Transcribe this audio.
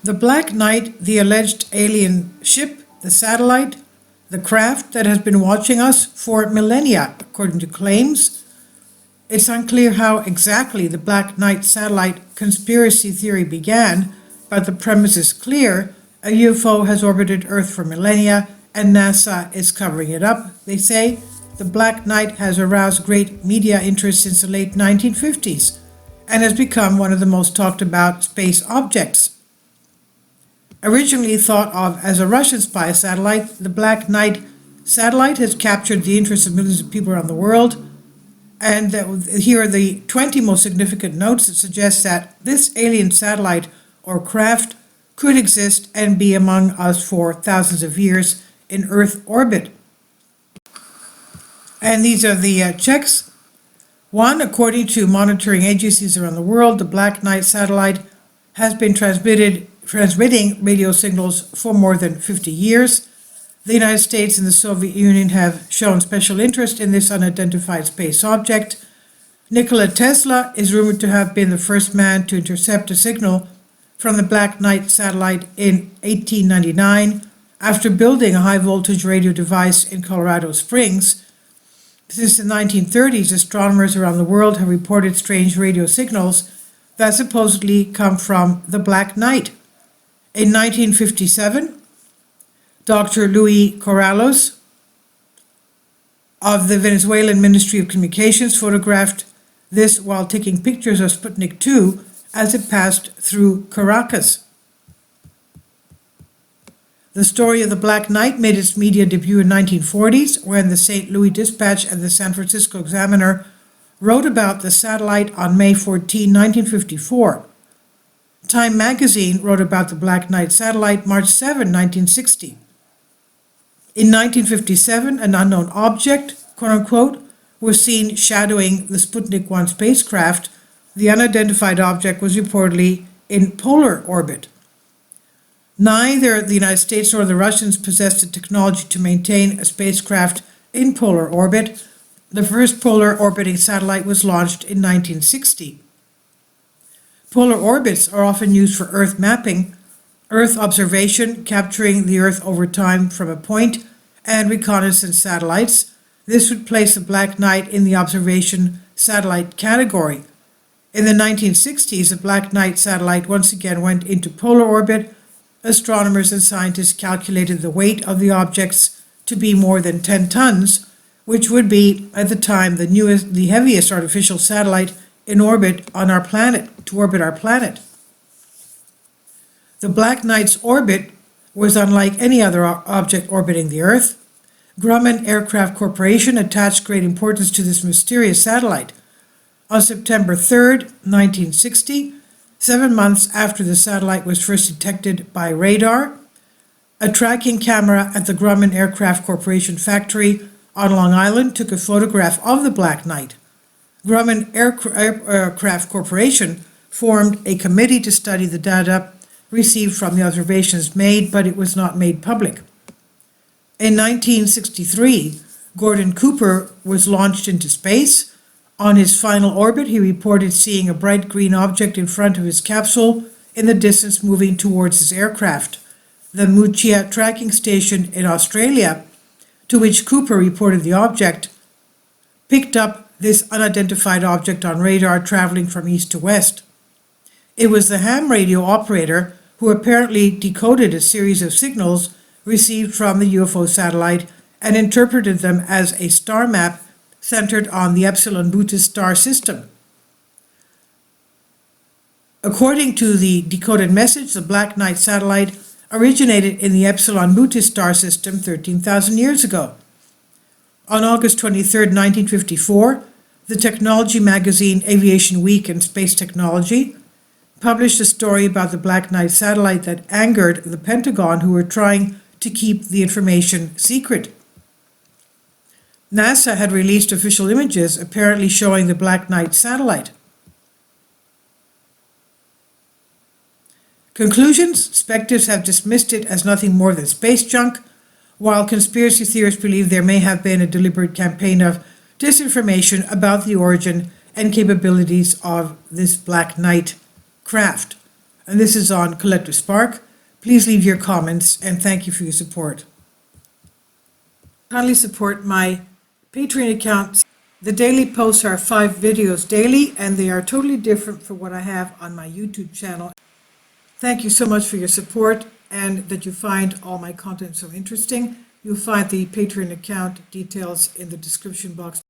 The Black Knight, the alleged alien ship, the satellite, the craft that has been watching us for millennia, according to claims. It's unclear how exactly the Black Knight satellite conspiracy theory began, but the premise is clear. A UFO has orbited Earth for millennia, and NASA is covering it up, they say. The Black Knight has aroused great media interest since the late 1950s and has become one of the most talked about space objects. Originally thought of as a Russian spy satellite, the Black Knight satellite has captured the interest of millions of people around the world. And here are the 20 most significant notes that suggest that this alien satellite or craft could exist and be among us for thousands of years in Earth orbit. And these are the checks. 1, according to monitoring agencies around the world, the Black Knight satellite has been transmitting radio signals for more than 50 years. The United States and the Soviet Union have shown special interest in this unidentified space object. Nikola Tesla is rumored to have been the first man to intercept a signal from the Black Knight satellite in 1899 after building a high-voltage radio device in Colorado Springs. Since the 1930s, astronomers around the world have reported strange radio signals that supposedly come from the Black Knight. In 1957, Dr. Luis Corrales of the Venezuelan Ministry of Communications photographed this while taking pictures of Sputnik 2 as it passed through Caracas. The story of the Black Knight made its media debut in the 1940s, when the St. Louis Dispatch and the San Francisco Examiner wrote about the satellite on May 14, 1954. Time magazine wrote about the Black Knight satellite March 7, 1960. In 1957, an unknown object, quote-unquote, was seen shadowing the Sputnik 1 spacecraft. The unidentified object was reportedly in polar orbit. Neither the United States nor the Russians possessed the technology to maintain a spacecraft in polar orbit. The first polar orbiting satellite was launched in 1960. Polar orbits are often used for Earth mapping, Earth observation, capturing the Earth over time from a point, and reconnaissance satellites. This would place the Black Knight in the observation satellite category. In the 1960s, the Black Knight satellite once again went into polar orbit. Astronomers and scientists calculated the weight of the objects to be more than 10 tons, which would be, at the time, the heaviest artificial satellite in orbit on our planet, to orbit our planet. The Black Knight's orbit was unlike any other object orbiting the Earth. Grumman Aircraft Corporation attached great importance to this mysterious satellite. On September 3, 1960, 7 months after the satellite was first detected by radar, a tracking camera at the Grumman Aircraft Corporation factory on Long Island took a photograph of the Black Knight. Grumman Aircraft Corporation formed a committee to study the data received from the observations made, but it was not made public. In 1963, Gordon Cooper was launched into space. On his final orbit, he reported seeing a bright green object in front of his capsule in the distance moving towards his aircraft. The Moochia tracking station in Australia, to which Cooper reported the object, picked up this unidentified object on radar traveling from east to west. It was the ham radio operator who apparently decoded a series of signals received from the UFO satellite and interpreted them as a star map centered on the Epsilon Bootis star system. According to the decoded message, the Black Knight satellite originated in the Epsilon Bootis star system 13,000 years ago. On August 23, 1954, the technology magazine Aviation Week and Space Technology published a story about the Black Knight satellite that angered the Pentagon, who were trying to keep the information secret. NASA had released official images apparently showing the Black Knight satellite. Conclusions: skeptics have dismissed it as nothing more than space junk, while conspiracy theorists believe there may have been a deliberate campaign of disinformation about the origin and capabilities of this Black Knight craft. and this is on Collective Spark. Please leave your comments, and thank you for your support. Kindly support my Patreon account. The daily posts are 5 videos daily, and they are totally different from what I have on my YouTube channel. Thank you so much for your support and that you find all my content so interesting. You'll find the Patreon account details in the description box